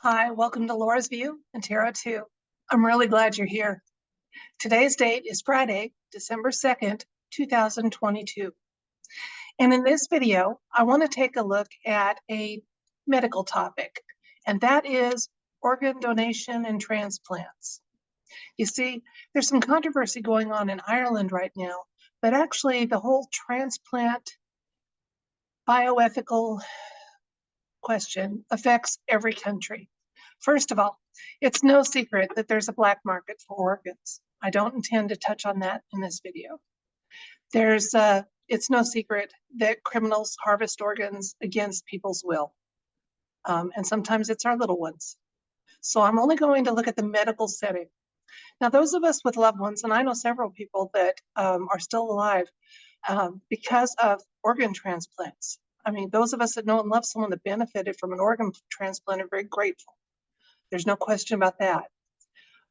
Hi, welcome to Laura's View and Tarot 2. I'm really glad you're here. Today's date is Friday, December 2nd, 2022. And in this video, I want to take a look at a medical topic, and that is organ donation and transplants. You see, there's some controversy going on in Ireland right now, but actually the whole transplant bioethical question affects every country. First of all, it's no secret that there's a black market for organs. I don't intend to touch on that in this video. It's no secret that criminals harvest organs against people's will. And sometimes it's our little ones. So I'm only going to look at the medical setting. Now, those of us with loved ones, and I know several people that are still alive because of organ transplants. I mean, those of us that know and love someone that benefited from an organ transplant are very grateful. There's no question about that.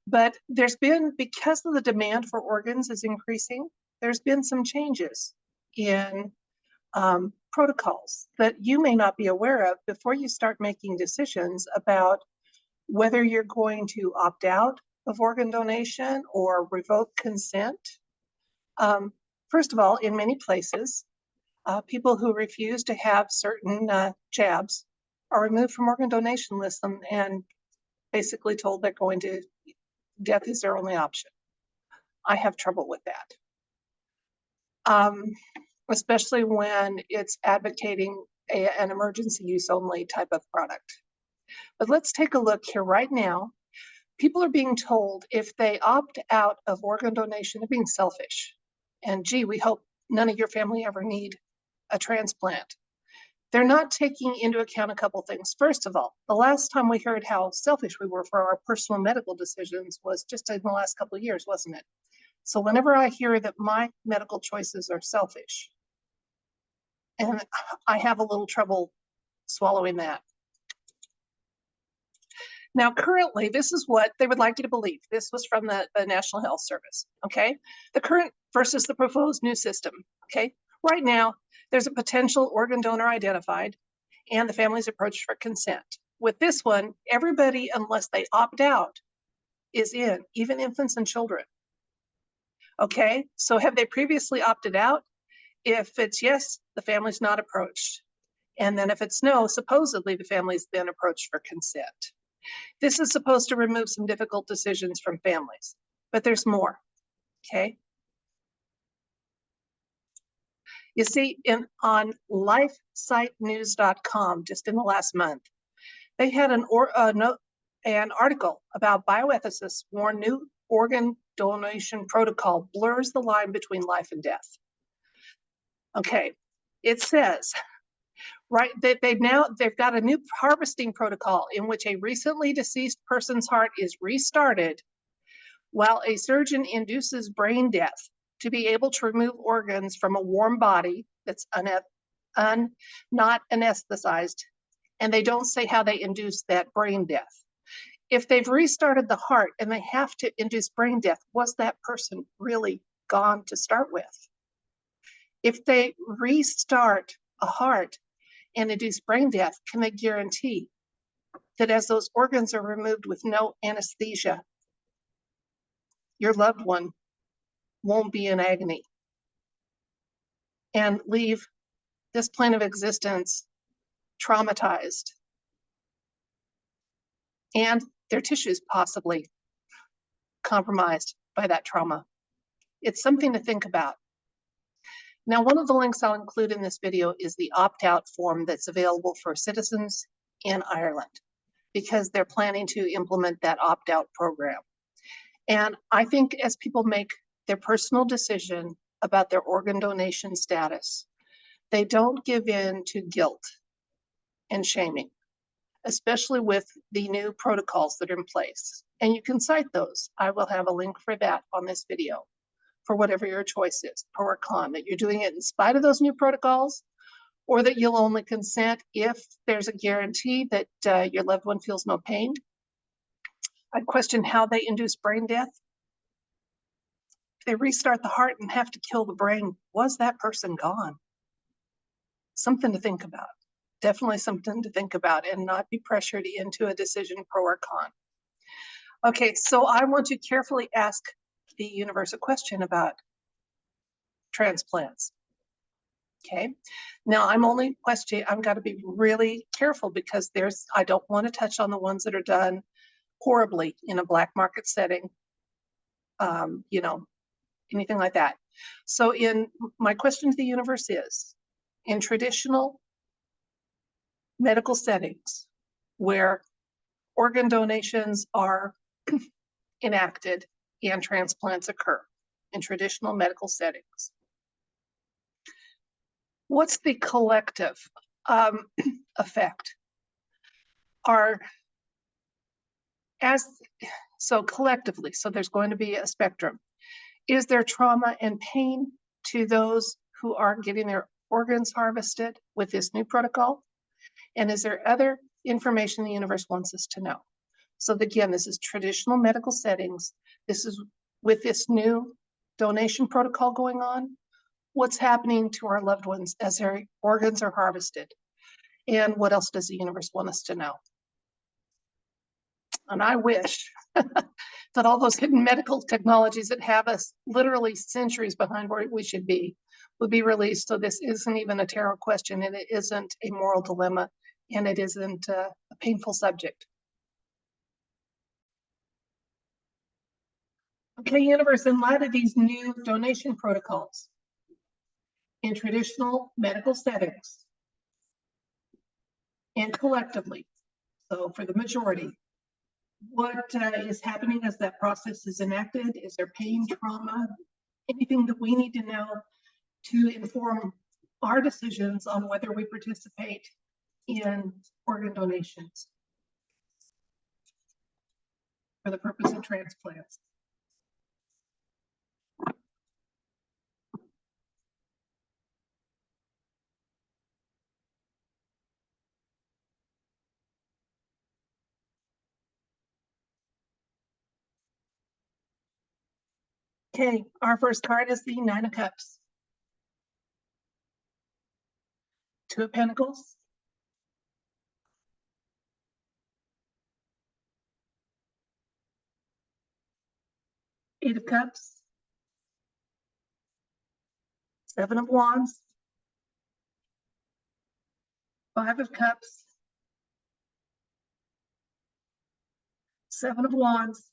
But because of the demand for organs is increasing, there's been some changes in protocols that you may not be aware of before you start making decisions about whether you're going to opt out of organ donation or revoke consent. First of all, in many places, people who refuse to have certain jabs are removed from organ donation lists and basically told they're going to death is their only option. I have trouble with that, especially when it's advocating an emergency use only type of product. But let's take a look here right now. People are being told if they opt out of organ donation, they're being selfish. And gee, we hope none of your family ever need a transplant. They're not taking into account a couple things. First of all, the last time we heard how selfish we were for our personal medical decisions was just in the last couple of years, wasn't it? So whenever I hear that my medical choices are selfish, and I have a little trouble swallowing that. Now, currently, this is what they would like you to believe. This was from the National Health Service, okay? The current versus the proposed new system, okay? Right now, there's a potential organ donor identified and the family's approached for consent. With this one, everybody, unless they opt out, is in, even infants and children. Okay, so have they previously opted out? If it's yes, the family's not approached. And then if it's no, supposedly the family's been approached for consent. This is supposed to remove some difficult decisions from families, but there's more, okay? You see, on lifesitenews.com, just in the last month, they had an article about bioethicists warn new organ donation protocol blurs the line between life and death. Okay, it says, right, that they've got a new harvesting protocol in which a recently deceased person's heart is restarted while a surgeon induces brain death to be able to remove organs from a warm body that's not anesthetized, and they don't say how they induce that brain death. If they've restarted the heart and they have to induce brain death, was that person really gone to start with? If they restart a heart and induce brain death, can they guarantee that as those organs are removed with no anesthesia, your loved one won't be in agony and leave this plane of existence traumatized and their tissues possibly compromised by that trauma? It's something to think about. Now, one of the links I'll include in this video is the opt-out form that's available for citizens in Ireland, because they're planning to implement that opt-out program. And I think as people make their personal decision about their organ donation status, they don't give in to guilt and shaming, especially with the new protocols that are in place. And you can cite those. I will have a link for that on this video for whatever your choice is, pro or con, that you're doing it in spite of those new protocols, or that you'll only consent if there's a guarantee that your loved one feels no pain. I'd question how they induce brain death. If they restart the heart and have to kill the brain, was that person gone? Something to think about. definitely something to think about and not be pressured into a decision pro or con. Okay, so I want to carefully ask the universe a question about transplants. Okay, now I'm only questioning, I've got to be really careful because I don't want to touch on the ones that are done horribly in a black market setting, you know, anything like that. So my question to the universe is, in traditional medical settings where organ donations are enacted and transplants occur in traditional medical settings, what's the collective effect? So collectively, so there's going to be a spectrum. Is there trauma and pain to those who are getting their organs harvested with this new protocol? And is there other information the universe wants us to know? So again, this is traditional medical settings. This is with this new donation protocol going on. What's happening to our loved ones as their organs are harvested? And what else does the universe want us to know? And I wish that all those hidden medical technologies that have us literally centuries behind where we should be would be released. So this isn't even a tarot question, and it isn't a moral dilemma, and it isn't a painful subject. Okay, universe, in light of these new donation protocols in traditional medical settings and collectively, so for the majority, what is happening as that process is enacted? Is there pain, trauma, anything that we need to know to inform our decisions on whether we participate in organ donations for the purpose of transplants? Okay, our first card is the Nine of Cups. Two of Pentacles. Eight of Cups. Seven of Wands. Five of Cups. Seven of Wands.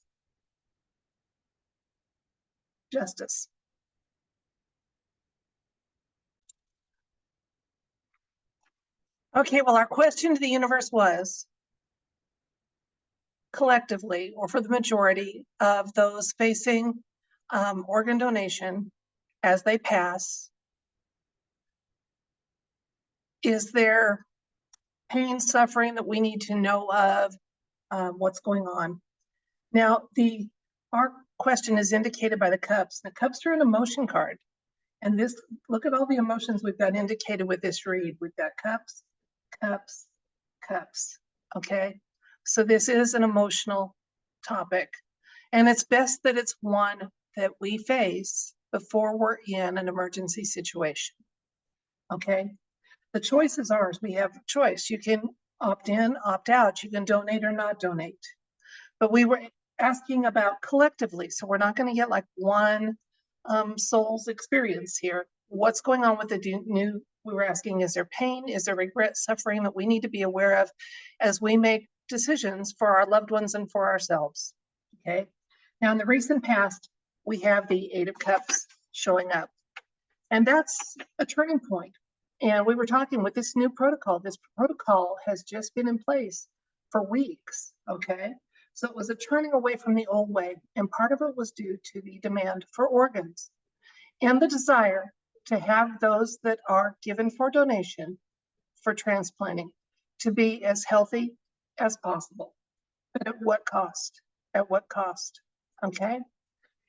Justice. Okay, well, our question to the universe was, collectively, or for the majority of those facing organ donation as they pass, is there pain, suffering that we need to know of? What's going on? Now, our question is indicated by the cups. The cups are an emotion card. And look at all the emotions we've got indicated with this read. We've got cups, cups, cups, okay? So this is an emotional topic. And it's best that it's one that we face before we're in an emergency situation, okay? The choice is ours. We have a choice. You can opt in, opt out. You can donate or not donate. But we were asking about collectively, so we're not going to get like one soul's experience here. What's going on with the new? We were asking, is there pain? Is there regret, suffering that we need to be aware of as we make decisions for our loved ones and for ourselves? Okay. Now, in the recent past, we have the Eight of Cups showing up, and that's a turning point. And we were talking with this new protocol. This protocol has just been in place for weeks. Okay. So it was a turning away from the old way, and part of it was due to the demand for organs and the desire to have those that are given for donation for transplanting to be as healthy as possible. But at what cost? At what cost? Okay.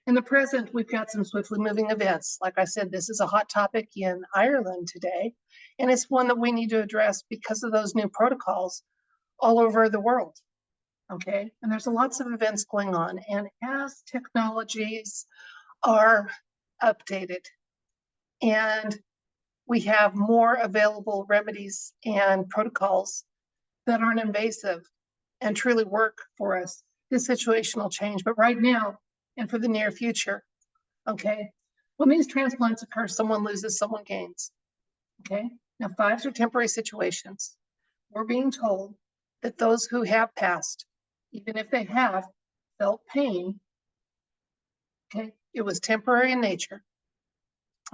In the present, we've got some swiftly moving events. Like I said, this is a hot topic in Ireland today, and it's one that we need to address because of those new protocols all over the world. Okay, and there's lots of events going on, and as technologies are updated and We have more available remedies and protocols that aren't invasive and truly work for us. This situation will change, but right now and for the near future, okay? When these transplants occur, someone loses, someone gains, okay? Now, 5s are temporary situations. We're being told that those who have passed, even if they have felt pain, okay, it was temporary in nature,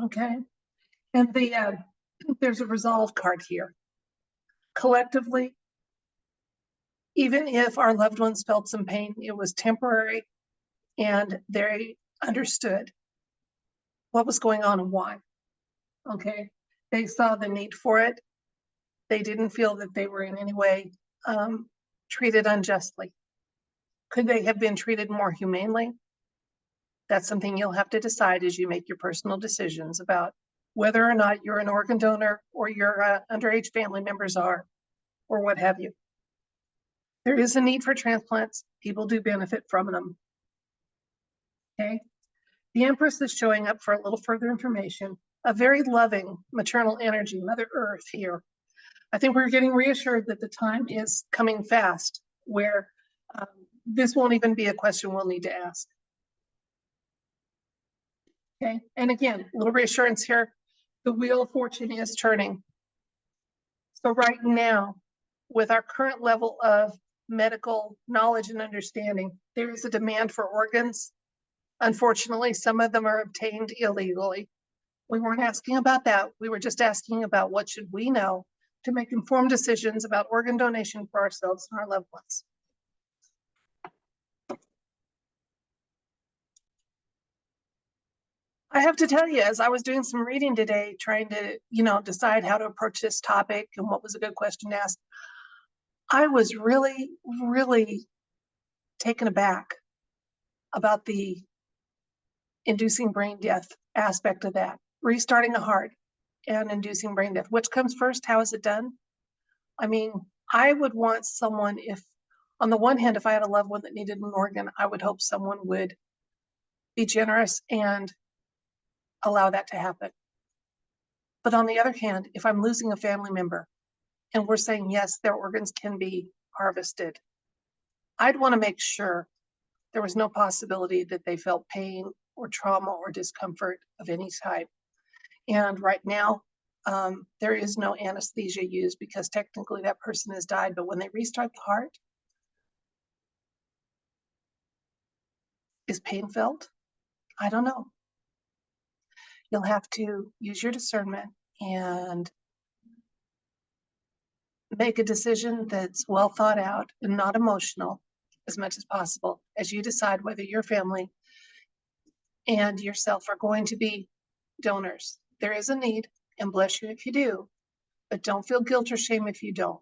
okay? And there's a resolve card here. Collectively, even if our loved ones felt some pain, it was temporary and they understood what was going on and why, okay? They saw the need for it. They didn't feel that they were in any way treated unjustly. Could they have been treated more humanely? That's something you'll have to decide as you make your personal decisions about whether or not you're an organ donor or your underage family members are, or what have you. There is a need for transplants. People do benefit from them. Okay. The Empress is showing up for a little further information. A very loving maternal energy, Mother Earth here. I think we're getting reassured that the time is coming fast where this won't even be a question we'll need to ask. Okay, and again, a little reassurance here. The wheel of fortune is turning. So right now, with our current level of medical knowledge and understanding, there is a demand for organs. Unfortunately, some of them are obtained illegally. We weren't asking about that. We were just asking about what should we know to make informed decisions about organ donation for ourselves and our loved ones. I have to tell you, as I was doing some reading today, trying to, decide how to approach this topic and what was a good question to ask, I was really, really taken aback about the inducing brain death aspect of that, restarting a heart and inducing brain death. Which comes first? How is it done? I mean, I would want someone, if on the one hand, if I had a loved one that needed an organ, I would hope someone would be generous and allow that to happen. But on the other hand, if I'm losing a family member and we're saying, yes, their organs can be harvested, I'd want to make sure there was no possibility that they felt pain or trauma or discomfort of any type. And right now, there is no anesthesia used because technically that person has died, but when they restart the heart, is pain felt? I don't know. You'll have to use your discernment and make a decision that's well thought out and not emotional as much as possible as you decide whether your family and yourself are going to be donors. There is a need, and bless you if you do, but don't feel guilt or shame if you don't.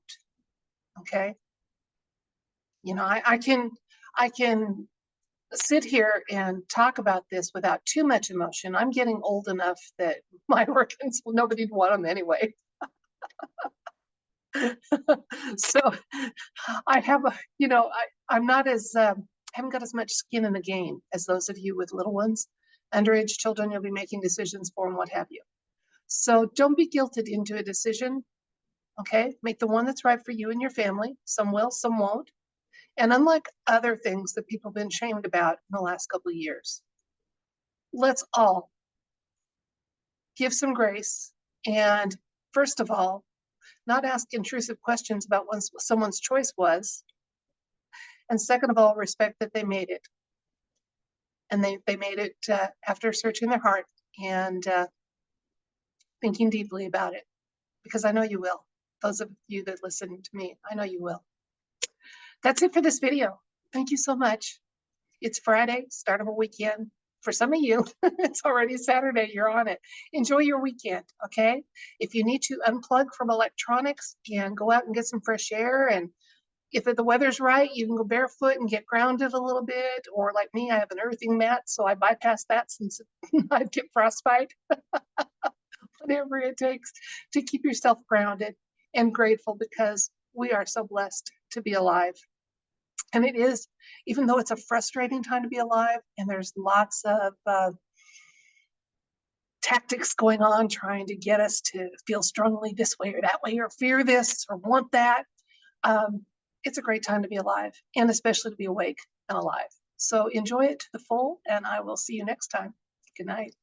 Okay? I can sit here and talk about this without too much emotion. I'm getting old enough that my organs, well, nobody'd want them anyway. So I have I'm not as, haven't got as much skin in the game as those of you with little ones, underage children. You'll be making decisions for them, what have you. So don't be guilted into a decision. Okay, make the one that's right for you and your family. Some will, some won't. And unlike other things that people have been shamed about in the last couple of years, let's all give some grace. And first of all, not ask intrusive questions about what someone's choice was. And second of all, respect that they made it. And they made it after searching their heart and thinking deeply about it, because I know you will. Those of you that listen to me, I know you will. That's it for this video. Thank you so much. It's Friday, start of a weekend. For some of you, it's already Saturday, you're on it. Enjoy your weekend, okay? If you need to unplug from electronics and go out and get some fresh air, and if the weather's right, you can go barefoot and get grounded a little bit, or like me, I have an earthing mat, so I bypass that since I'd get frostbite. Whatever it takes to keep yourself grounded and grateful, because we are so blessed to be alive. And it is, even though it's a frustrating time to be alive, and there's lots of tactics going on trying to get us to feel strongly this way or that way, or fear this or want that. It's a great time to be alive, and especially to be awake and alive. So enjoy it to the full, and I will see you next time. Good night.